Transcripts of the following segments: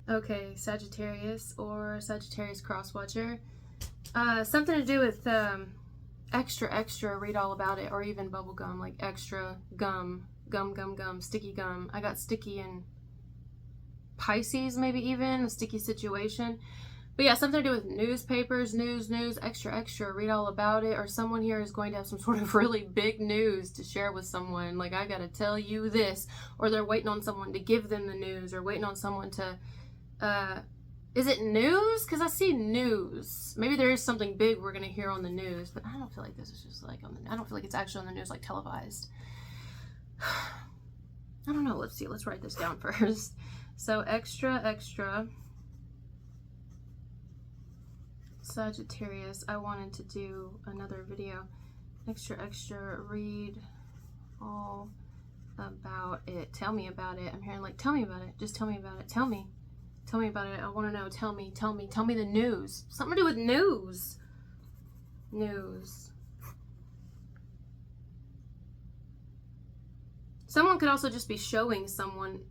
Okay, Sagittarius or Sagittarius crosswatcher. Something to do with extra, read all about it, or even bubble gum, like extra gum, sticky gum. I got sticky in Pisces, maybe even, a sticky situation. But yeah, something to do with newspapers, news, extra, read all about it, or someone here is going to have some sort of really big news to share with someone. Like, I gotta tell you this, or they're waiting on someone to give them the news, or waiting on someone to, is it news? Because I see news. Maybe there is something big we're gonna hear on the news, but I don't feel like this is just like on the, I don't feel like it's actually on the news, like televised. I don't know, let's see, let's write this down first. So extra, Sagittarius. I wanted to do another video. Extra, read all about it. Tell me about it. I'm hearing like, tell me about it. Just tell me about it. Tell me about it. I want to know. Tell me the news. Something to do with news. Someone could also just be showing someone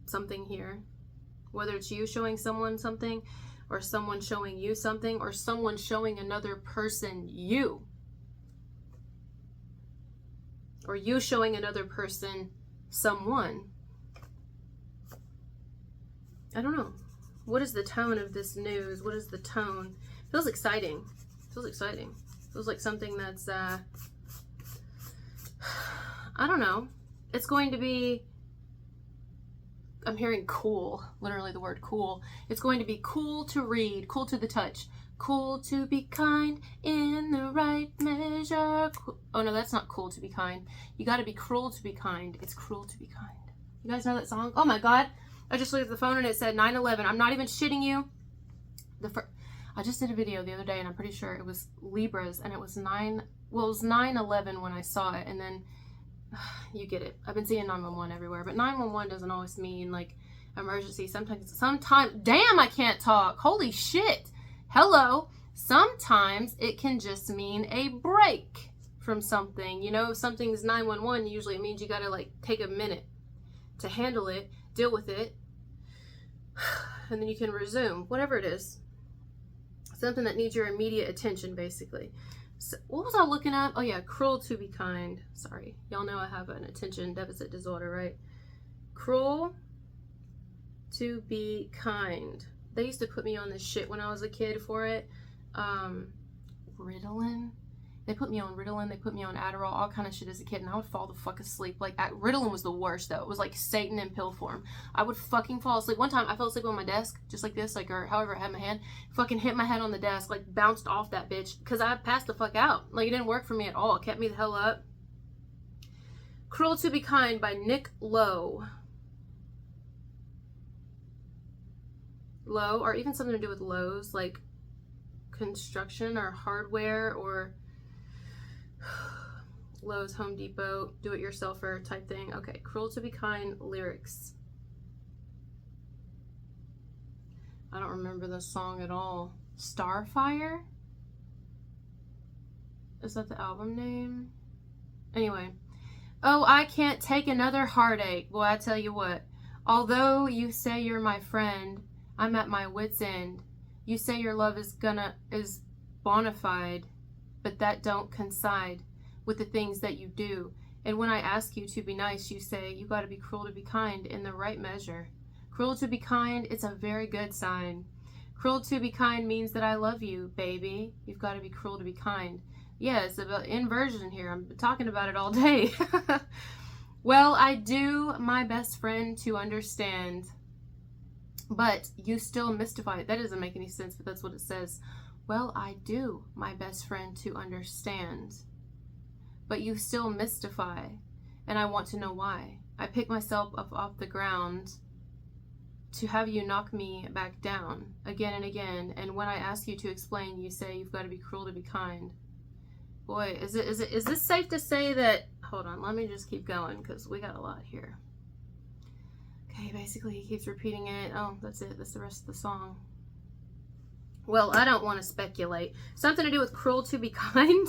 something here. Whether it's you showing someone something, or someone showing you something, or someone showing another person you. Or you showing another person someone. I don't know. What is the tone of this news? What is the tone? Feels exciting. Feels like something that's, I don't know. It's going to be, I'm hearing cool, literally the word cool. It's going to be cool to read, cool to the touch, cool to be kind in the right measure. Oh no, that's not cool to be kind. You got to be cruel to be kind. It's cruel to be kind. You guys know that song? Oh my God. I just looked at the phone and it said 9/11. I'm not even shitting you. I just did a video the other day and I'm pretty sure it was Libras and it was 9/11 when I saw it, and then you get it. I've been seeing 911 everywhere, but 911 doesn't always mean like emergency. Sometimes, damn, I can't talk. Holy shit. Hello. Sometimes it can just mean a break from something. You know, if something's 911, usually it means you gotta like take a minute to handle it, deal with it, and then you can resume, whatever it is. Something that needs your immediate attention, basically. So, what was I looking at? Oh yeah, cruel to be kind. Sorry. Y'all know I have an attention deficit disorder, right? Cruel to be kind. They used to put me on this shit when I was a kid for it. Ritalin. They put me on Ritalin, they put me on Adderall, all kind of shit as a kid, and I would fall the fuck asleep. Like, Ritalin was the worst, though. It was like Satan in pill form. I would fucking fall asleep. One time, I fell asleep on my desk, just like this, like, or however I had my hand, fucking hit my head on the desk, like, bounced off that bitch, because I passed the fuck out. Like, it didn't work for me at all. It kept me the hell up. Cruel to be Kind by Nick Lowe. Lowe, or even something to do with Lowe's, like, construction or hardware, or Lowe's, Home Depot, do-it-yourselfer type thing. Okay, Cruel to be Kind lyrics. I don't remember the song at all. Starfire? Is that the album name? Anyway. Oh, I can't take another heartache. Boy, I tell you what. Although you say you're my friend, I'm at my wit's end. You say your love is bona fide, but that don't coincide with the things that you do. And when I ask you to be nice, you say you gotta be cruel to be kind in the right measure. Cruel to be kind, it's a very good sign. Cruel to be kind means that I love you, baby. You've got to be cruel to be kind. Yeah, it's about inversion here. I'm talking about it all day. Well, I do my best friend to understand, but you still mystify it. That doesn't make any sense, but that's what it says. Well, I do my best friend to understand, but you still mystify, and I want to know why. I pick myself up off the ground to have you knock me back down again and again, and when I ask you to explain, you say you've got to be cruel to be kind. Boy, is this safe to say that, hold on, let me just keep going, because we got a lot here. Okay, basically he keeps repeating it. Oh, that's it, that's the rest of the song. Well, I don't want to speculate. Something to do with cruel to be kind.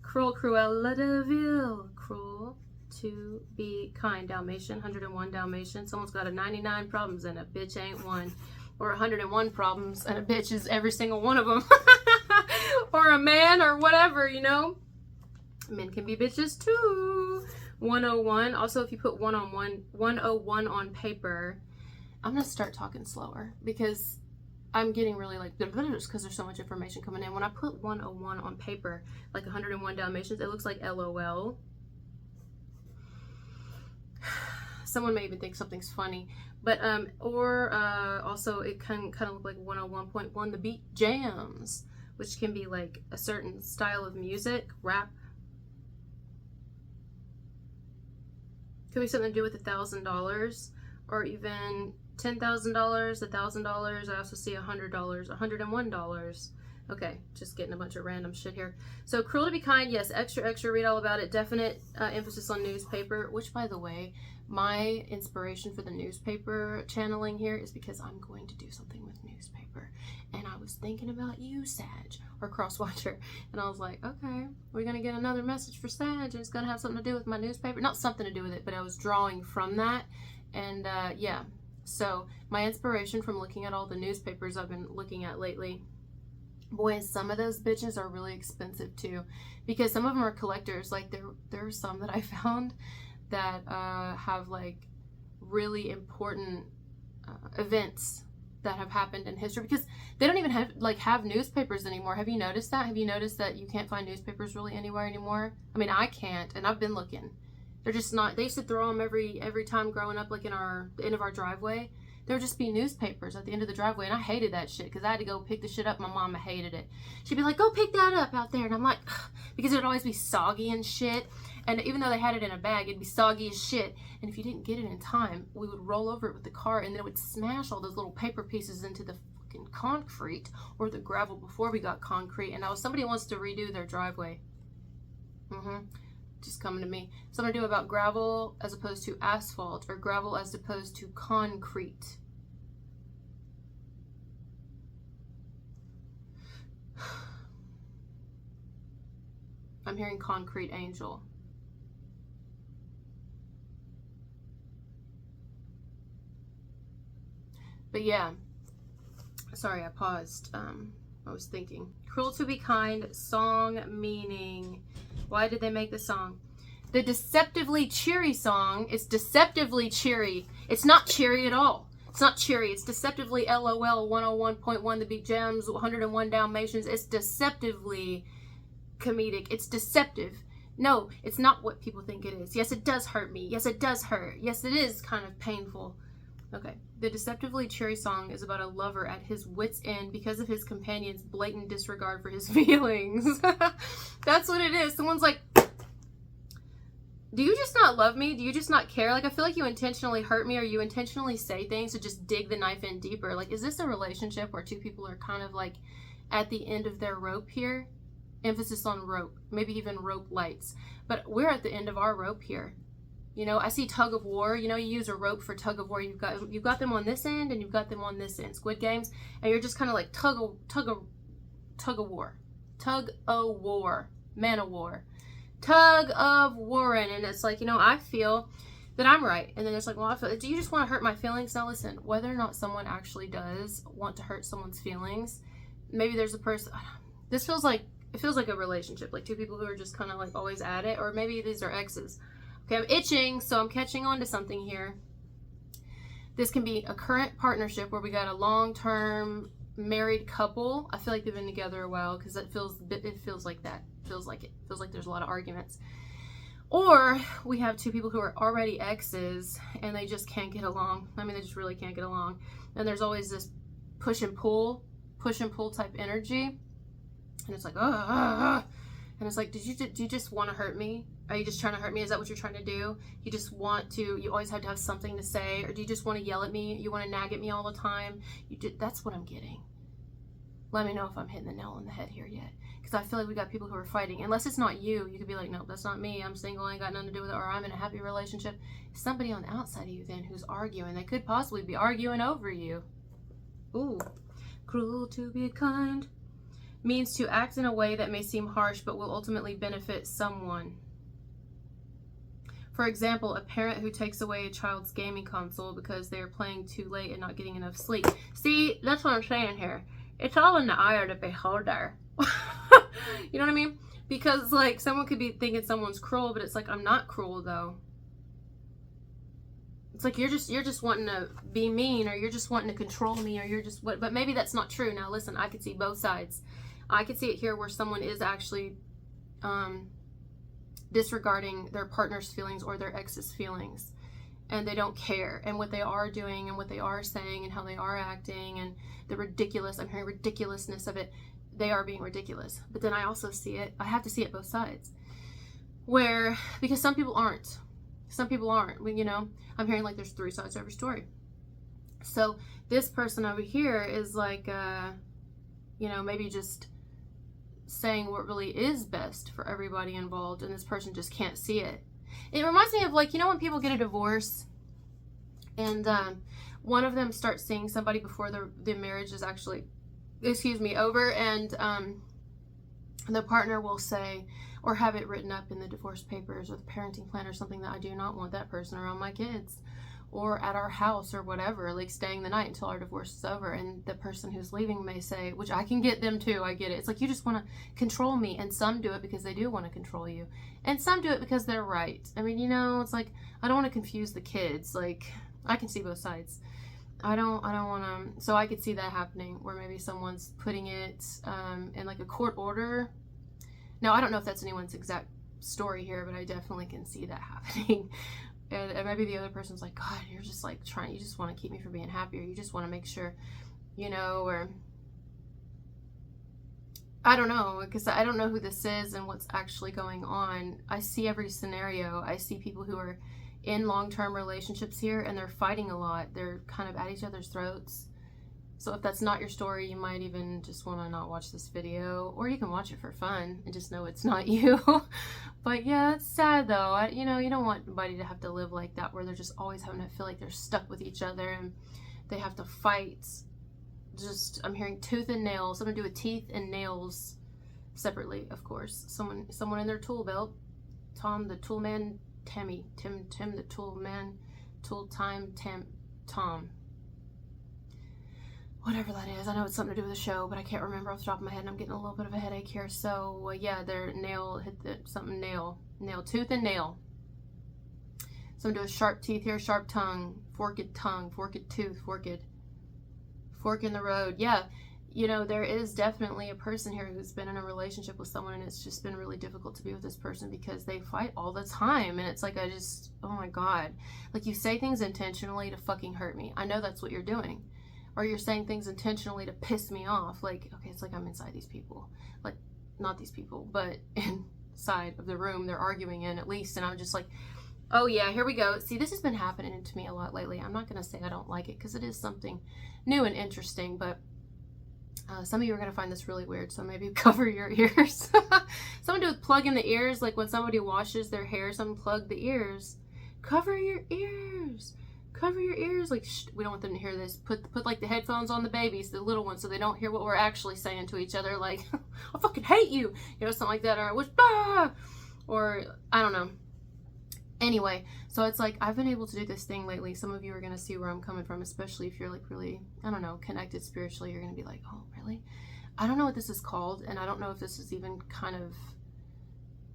Cruella de Vil. Cruel to be kind. Dalmatian, 101 Dalmatian. Someone's got a 99 problems and a bitch ain't one. Or 101 problems and a bitch is every single one of them. Or a man or whatever, you know. Men can be bitches too. 101. Also, if you put 101 on paper, I'm going to start talking slower because I'm getting really like, because there's so much information coming in. When I put 101 on paper, like 101 Dalmatians, it looks like LOL. Someone may even think something's funny. But, also it can kind of look like 101.1, the beat jams, which can be like a certain style of music, rap. Could be something to do with $1,000 or even $10,000, $1,000. I also see $100, $101. Okay, just getting a bunch of random shit here. So cruel to be kind, yes, extra, read all about it. Definite emphasis on newspaper, which by the way, my inspiration for the newspaper channeling here is because I'm going to do something with newspaper. And I was thinking about you, Sag, or Crosswatcher. And I was like, okay, we're going to get another message for Sag, and it's going to have something to do with my newspaper. Not something to do with it, but I was drawing from that. And yeah, so my inspiration from looking at all the newspapers I've been looking at lately, boy, some of those bitches are really expensive too, because some of them are collectors. Like there are some that I found that have like really important events that have happened in history, because they don't even have newspapers anymore. Have you noticed that? Have you noticed that you can't find newspapers really anywhere anymore? I mean, I can't, and I've been looking. They're just not. They used to throw them every time growing up, like in the end of our driveway. There would just be newspapers at the end of the driveway, and I hated that shit because I had to go pick the shit up. My mama hated it. She'd be like, go pick that up out there. And I'm like, ugh, because it would always be soggy and shit. And even though they had it in a bag, it'd be soggy as shit. And if you didn't get it in time, we would roll over it with the car, and then it would smash all those little paper pieces into the fucking concrete or the gravel before we got concrete. And now somebody wants to redo their driveway. Just coming to me. Something to do about gravel as opposed to asphalt, or gravel as opposed to concrete. I'm hearing concrete angel. But yeah, sorry, I paused. I was thinking. Cruel to be kind, song meaning. Why did they make the song? The deceptively cheery song is deceptively cheery. It's not cheery at all. It's not cheery. It's deceptively LOL 101.1 the beat jams, 101 Dalmatians. It's deceptively comedic. It's deceptive. No, it's not what people think it is. Yes, it does hurt me. Yes, it does hurt. Yes, it is kind of painful. Okay. The deceptively cheery song is about a lover at his wit's end because of his companion's blatant disregard for his feelings. That's what it is. Someone's like, do you just not love me? Do you just not care? Like, I feel like you intentionally hurt me, or you intentionally say things to just dig the knife in deeper. Like, is this a relationship where two people are kind of like at the end of their rope here? Emphasis on rope, maybe even rope lights. But we're at the end of our rope here. You know, I see tug of war. You know, you use a rope for tug of war. You've got them on this end and you've got them on this end. Squid Games, and you're just kind of like tug of war, man of war, tug of warring. And it's like, you know, I feel that I'm right, and then it's like, well, I feel. Do you just want to hurt my feelings? Now listen, whether or not someone actually does want to hurt someone's feelings, maybe there's a person. It feels like a relationship, like two people who are just kind of like always at it, or maybe these are exes. Okay, I'm itching, so I'm catching on to something here. This can be a current partnership where we got a long-term married couple. I feel like they've been together a while because it feels like that. Feels like there's a lot of arguments. Or we have two people who are already exes and they just can't get along. I mean, they just really can't get along. And there's always this push and pull type energy. And it's like, and it's like, do you just want to hurt me? Are you just trying to hurt me? Is that what you're trying to do? You always have to have something to say, or do you just want to yell at me? You want to nag at me all the time? That's what I'm getting. Let me know if I'm hitting the nail on the head here yet. Because I feel like we got people who are fighting. Unless it's not you, you could be like, no, that's not me. I'm single, I ain't got nothing to do with it, or I'm in a happy relationship. It's somebody on the outside of you then who's arguing. They could possibly be arguing over you. Ooh. Cruel to be kind means to act in a way that may seem harsh but will ultimately benefit someone. For example, a parent who takes away a child's gaming console because they're playing too late and not getting enough sleep. See, that's what I'm saying here. It's all in the eye of the beholder. You know what I mean? Because, like, someone could be thinking someone's cruel, but it's like, I'm not cruel, though. It's like you're just wanting to be mean, or you're just wanting to control me, or you're just what. But maybe that's not true. Now, listen, I could see both sides. I could see it here where someone is actually disregarding their partner's feelings or their ex's feelings, and they don't care, and what they are doing and what they are saying and how they are acting and the ridiculous, I'm hearing ridiculousness of it. They are being ridiculous. But then I also see it, I have to see it both sides, where, because some people aren't. Some people aren't. You know, I'm hearing like there's 3 sides to every story. So this person over here is like, you know, maybe just saying what really is best for everybody involved, and this person just can't see it. It reminds me of, like, you know, when people get a divorce and one of them starts seeing somebody before the marriage is actually, over, and the partner will say, or have it written up in the divorce papers or the parenting plan or something, that I do not want that person around my kids or at our house or whatever, like staying the night until our divorce is over. And the person who's leaving may say, which I can get them too, I get it. It's like, you just want to control me. And some do it because they do want to control you. And some do it because they're right. I mean, you know, it's like, I don't want to confuse the kids. Like, I can see both sides. I don't want to, so I could see that happening, where maybe someone's putting it in like a court order. Now, I don't know if that's anyone's exact story here, but I definitely can see that happening. And maybe the other person's like, God, you're just like you just want to keep me from being happy, or you just want to make sure, you know, or I don't know, because I don't know who this is and what's actually going on. I see every scenario. I see people who are in long-term relationships here, and they're fighting a lot. They're kind of at each other's throats. So if that's not your story, you might even just want to not watch this video, or you can watch it for fun and just know it's not you. But yeah, it's sad though. You know, you don't want anybody to have to live like that, where they're just always having to feel like they're stuck with each other and they have to fight. Just, I'm hearing tooth and nails. I'm gonna do with teeth and nails separately, of course. Someone in their tool belt. Tom the tool man, Tim the tool man, tool time, Tom. Whatever that is. I know it's something to do with the show, but I can't remember off the top of my head, and I'm getting a little bit of a headache here. So yeah, their nail hit nail, tooth and nail. So I'm doing sharp teeth here, sharp tongue, forked tooth, fork in the road. Yeah, you know, there is definitely a person here who's been in a relationship with someone, and it's just been really difficult to be with this person because they fight all the time. And it's like, oh my God, like, you say things intentionally to fucking hurt me. I know that's what you're doing. Or you're saying things intentionally to piss me off. Like, okay, it's like I'm inside these people. Like, not these people, but inside of the room they're arguing in, at least. And I'm just like, oh yeah, here we go. See, this has been happening to me a lot lately. I'm not going to say I don't like it, because it is something new and interesting. But some of you are going to find this really weird, so maybe cover your ears. Someone do with plug in the ears. Like when somebody washes their hair, someone plug the ears. Cover your ears. Cover your ears. Like, shh, we don't want them to hear this. Put like the headphones on the babies, the little ones, so they don't hear what we're actually saying to each other. Like, I fucking hate you, you know, something like that. Or I don't know. Anyway, so it's like, I've been able to do this thing lately. Some of you are going to see where I'm coming from, especially if you're like really, I don't know, connected spiritually. You're going to be like, oh, really? I don't know what this is called, and I don't know if this is even kind of,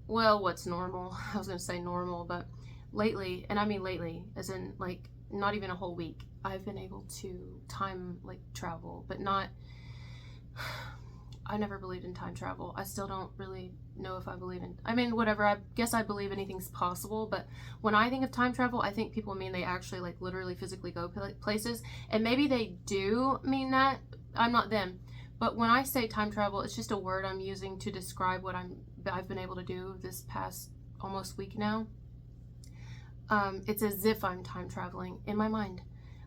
well, what's normal? I was going to say normal, but lately, and I mean lately, as in like not even a whole week, I've been able to time like travel, but not, I never believed in time travel. I still don't really know if I believe in, I mean, whatever, I guess I believe anything's possible, but when I think of time travel, I think people mean they actually like literally physically go places, and maybe they do mean that. I'm not them. But when I say time travel, it's just a word I'm using to describe what I've been able to do this past almost week now. It's as if I'm time traveling in my mind.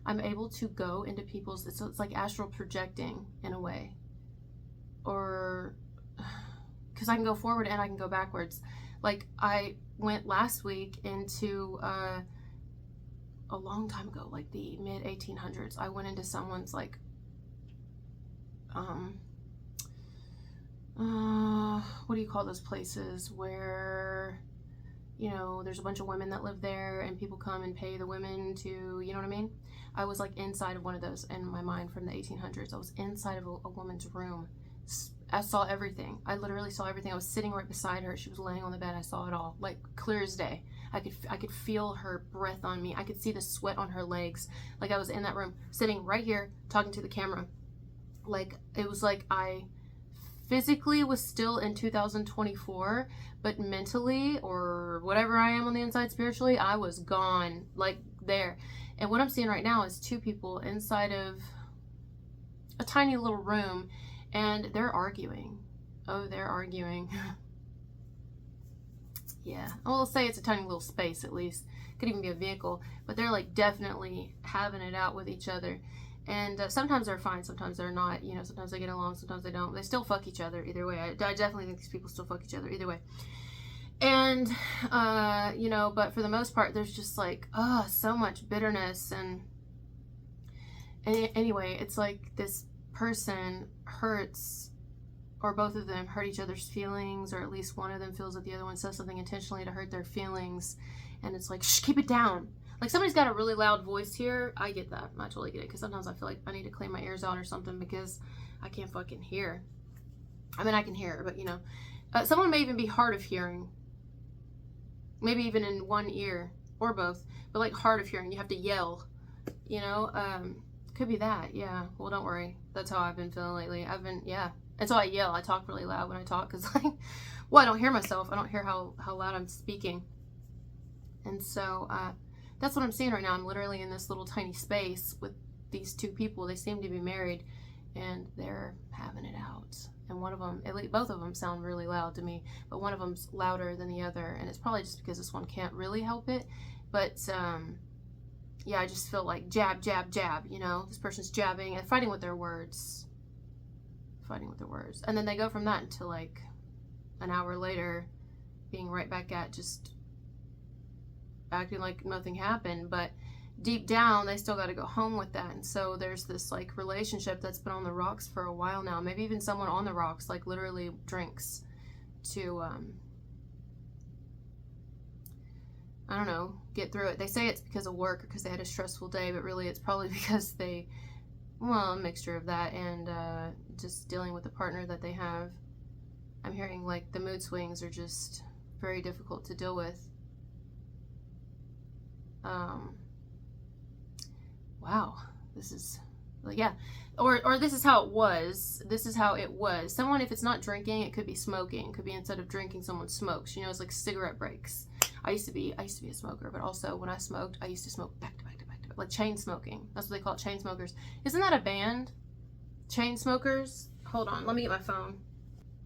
I'm able to go into people's, it's like astral projecting in a way. Or, because I can go forward and I can go backwards. Like, I went last week into, a long time ago, like the mid 1800s, I went into someone's like, what do you call those places where you know, there's a bunch of women that live there and people come and pay the women to, you know what I mean? I was like inside of one of those in my mind from the 1800s. I was inside of a woman's room. I saw everything. I literally saw everything. I was sitting right beside her. She was laying on the bed. I saw it all, like clear as day. I could feel her breath on me. I could see the sweat on her legs. Like I was in that room, sitting right here, talking to the camera. Like it was like I physically was still in 2024, but mentally, or whatever I am on the inside spiritually, I was gone, like there. And what I'm seeing right now is two people inside of a tiny little room, and they're arguing. Oh, they're arguing. Yeah. Well, let's say it's a tiny little space at least. Could even be a vehicle. But they're like definitely having it out with each other. And sometimes they're fine, sometimes they're not. You know, sometimes they get along, sometimes they don't. They still fuck each other either way. I definitely think these people still fuck each other either way. And, you know, but for the most part, there's just like, so much bitterness. And anyway, it's like this person hurts, or both of them hurt each other's feelings, or at least one of them feels that the other one says something intentionally to hurt their feelings. And it's like, shh, keep it down. Like somebody's got a really loud voice here. I get that. I totally get it. Because sometimes I feel like I need to clean my ears out or something because I can't fucking hear. I mean, I can hear, but you know. Someone may even be hard of hearing. Maybe even in one ear or both. But like hard of hearing. You have to yell. You know? Could be that. Yeah. Well, don't worry. That's how I've been feeling lately. Yeah. And so I yell. I talk really loud when I talk because well, I don't hear myself. I don't hear how loud I'm speaking. And so, that's what I'm seeing right now. I'm literally in this little tiny space with these two people. They seem to be married, and they're having it out. And one of them, at least both of them sound really loud to me, but one of them's louder than the other. And it's probably just because this one can't really help it. But, yeah, I just feel like jab, jab, jab, you know. This person's jabbing and fighting with their words. Fighting with their words. And then they go from that until, like, an hour later, being right back at just acting like nothing happened, but deep down they still got to go home with that. And so there's this like relationship that's been on the rocks for a while now. Maybe even someone on the rocks like literally drinks to I don't know, get through it. They say it's because of work or because they had a stressful day, but really it's probably because a mixture of that and just dealing with the partner that they have. I'm hearing like the mood swings are just very difficult to deal with. Wow, this is, yeah, or this is how it was. This is how it was. Someone, if it's not drinking, it could be smoking. It could be instead of drinking, someone smokes. You know, it's like cigarette breaks. I used to be a smoker, but also when I smoked, I used to smoke back to back to back to back, like chain smoking. That's what they call it, chain smokers. Isn't that a band? Chain smokers? Hold on, let me get my phone.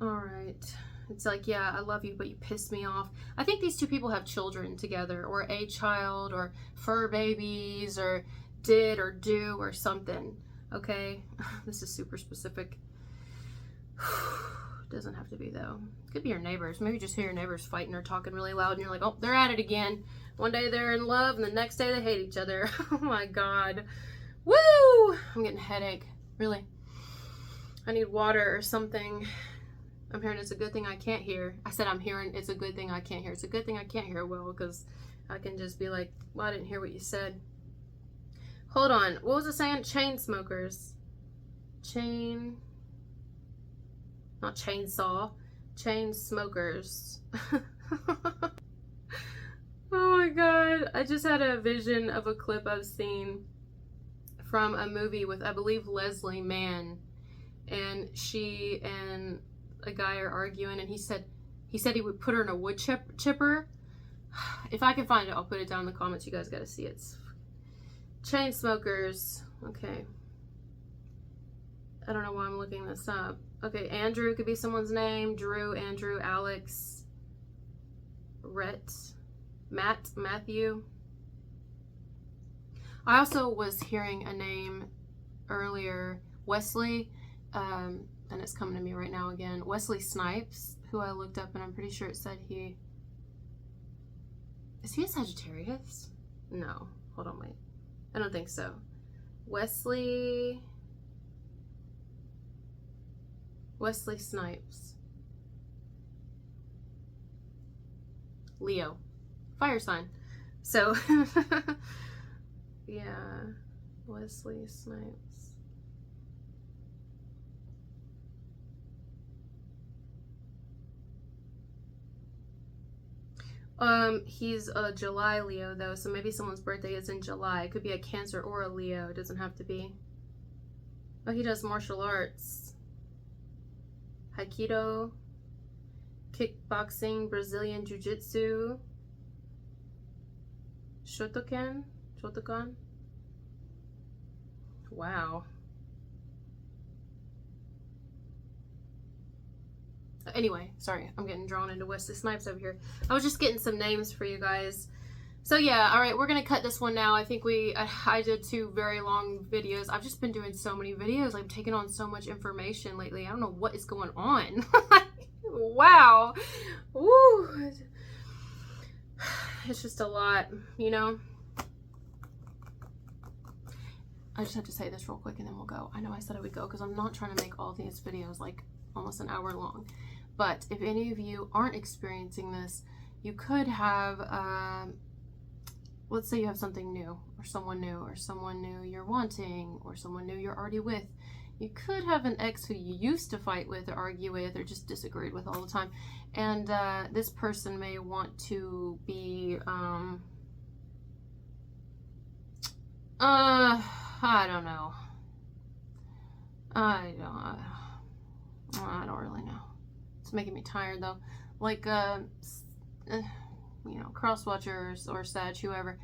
All right. It's like, yeah, I love you, but you pissed me off. I think these two people have children together, or a child, or fur babies, or did or do or something. Okay? This is super specific. Doesn't have to be, though. Could be your neighbors. Maybe just hear your neighbors fighting or talking really loud, and you're like, oh, they're at it again. One day they're in love, and the next day they hate each other. Oh, my God. Woo! I'm getting a headache. Really. I need water or something. I'm hearing it's a good thing I can't hear. I said I'm hearing it's a good thing I can't hear. It's a good thing I can't hear well because I can just be like, well, I didn't hear what you said. Hold on. What was it saying? Chain smokers. Not chainsaw. Chain smokers. Oh my God. I just had a vision of a clip I've seen from a movie with, I believe, Leslie Mann. And she and a guy are arguing, and he said he would put her in a wood chipper. If I can find it, I'll put it down in the comments. You guys got to see it. Chain smokers. Okay. I don't know why I'm looking this up. Okay, Andrew could be someone's name. Drew, Andrew, Alex, Rhett, Matt, Matthew. I also was hearing a name earlier, Wesley. And it's coming to me right now again. Wesley Snipes, who I looked up, and I'm pretty sure it said is he a Sagittarius? No. Hold on, wait. I don't think so. Wesley Snipes. Leo. fire sign. So, yeah, Wesley Snipes. He's a July Leo though, so maybe someone's birthday is in July. It could be a Cancer or a Leo. It doesn't have to be. Oh, he does martial arts. Aikido, kickboxing, Brazilian jiu-jitsu, Shotokan. Wow. Anyway, sorry, I'm getting drawn into Wesley Snipes over here. I was just getting some names for you guys. So yeah, all right, we're gonna cut this one now. I think I did 2 very long videos. I've just been doing so many videos. I'm taking on so much information lately. I don't know what is going on. Wow. Woo. It's just a lot, you know. I just have to say this real quick and then we'll go. I know I said I would go because I'm not trying to make all these videos like almost an hour long. But if any of you aren't experiencing this, you could have, let's say you have something new or someone new you're wanting or someone new you're already with. You could have an ex who you used to fight with or argue with or just disagreed with all the time. And this person may want to be, I don't know. I don't really know. It's making me tired though. Like, you know, cross watchers or Sag, whoever.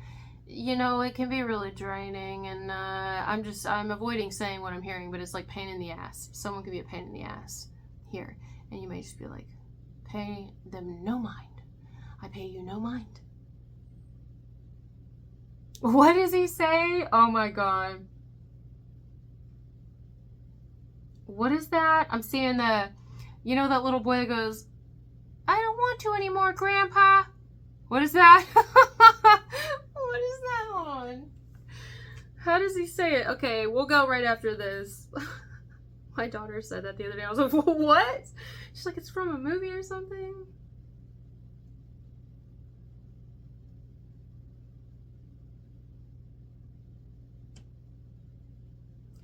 You know, it can be really draining, and I'm avoiding saying what I'm hearing, but it's like pain in the ass. Someone could be a pain in the ass here, and you may just be like, pay them no mind. I pay you no mind. What does he say? Oh my god. What is that? I'm seeing you know that little boy that goes, I don't want to anymore, Grandpa. What is that? What is that? Hold on. How does he say it? Okay, we'll go right after this. My daughter said that the other day. I was like, what? She's like, it's from a movie or something.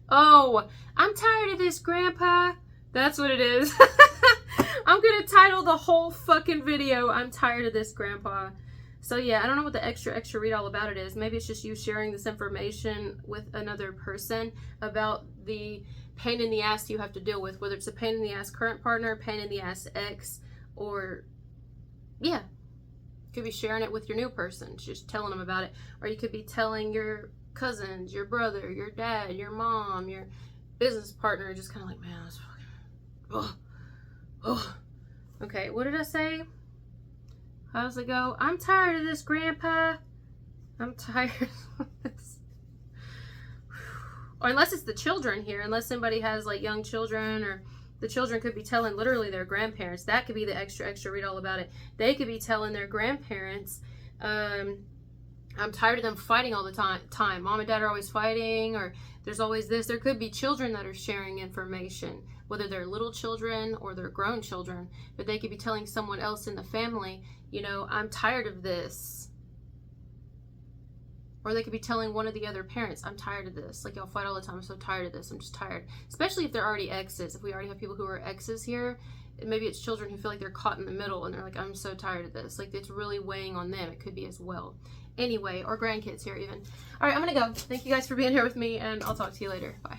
Oh, I'm tired of this, Grandpa. That's what it is. I'm gonna title the whole fucking video, I'm tired of this, Grandpa. So yeah, I don't know what the extra read all about it is. Maybe it's just you sharing this information with another person about the pain in the ass you have to deal with, whether it's a pain in the ass current partner, pain in the ass ex, or yeah, you could be sharing it with your new person, just telling them about it. Or you could be telling your cousins, your brother, your dad, your mom, your business partner, just kind of like, man, that's fucking, oh. Okay, what did I say? How does it go? I'm tired of this, Grandpa. I'm tired of this. Or unless it's the children here, unless somebody has like young children, or the children could be telling literally their grandparents. That could be the extra read all about it. They could be telling their grandparents, I'm tired of them fighting all the time. Mom and dad are always fighting, or there's always this. There could be children that are sharing information, whether they're little children or they're grown children, but they could be telling someone else in the family, you know, I'm tired of this. Or they could be telling one of the other parents, I'm tired of this. Like, y'all fight all the time. I'm so tired of this. I'm just tired. Especially if they're already exes. If we already have people who are exes here, maybe it's children who feel like they're caught in the middle and they're like, I'm so tired of this. Like, it's really weighing on them. It could be as well. Anyway, or grandkids here even. All right, I'm going to go. Thank you guys for being here with me, and I'll talk to you later. Bye.